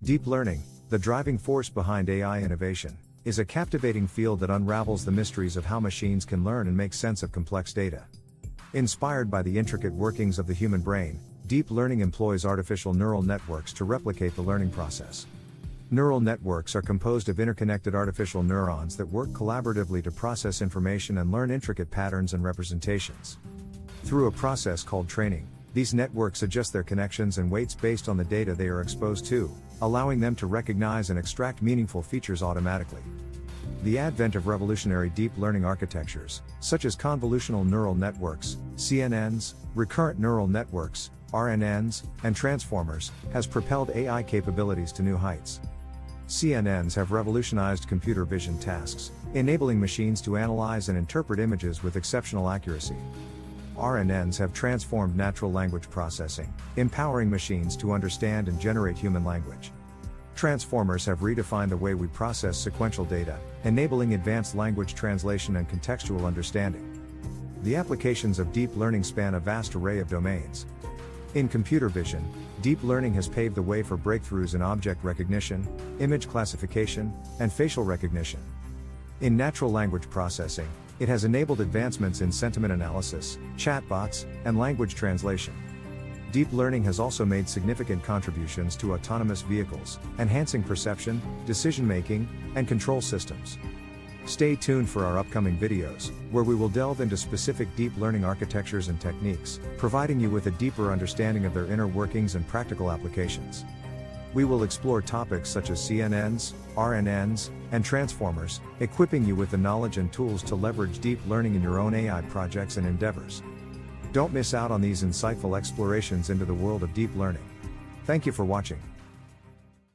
Deep learning, the driving force behind AI innovation, is a captivating field that unravels the mysteries of how machines can learn and make sense of complex data. Inspired by the intricate workings of the human brain, deep learning employs artificial neural networks to replicate the learning process. Neural networks are composed of interconnected artificial neurons that work collaboratively to process information and learn intricate patterns and representations. Through a process called training, these networks adjust their connections and weights based on the data they are exposed to, allowing them to recognize and extract meaningful features automatically. The advent of revolutionary deep learning architectures, such as convolutional neural networks, CNNs, recurrent neural networks, RNNs, and transformers, has propelled AI capabilities to new heights. CNNs have revolutionized computer vision tasks, enabling machines to analyze and interpret images with exceptional accuracy. RNNs have transformed natural language processing, empowering machines to understand and generate human language. Transformers have redefined the way we process sequential data, enabling advanced language translation and contextual understanding. The applications of deep learning span a vast array of domains. In computer vision, deep learning has paved the way for breakthroughs in object recognition, image classification, and facial recognition. In natural language processing, it has enabled advancements in sentiment analysis, chatbots, and language translation. Deep learning has also made significant contributions to autonomous vehicles, enhancing perception, decision-making, and control systems. Stay tuned for our upcoming videos, where we will delve into specific deep learning architectures and techniques, providing you with a deeper understanding of their inner workings and practical applications. We will explore topics such as CNNs, RNNs, and transformers, equipping you with the knowledge and tools to leverage deep learning in your own AI projects and endeavors. Don't miss out on these insightful explorations into the world of deep learning. Thank you for watching.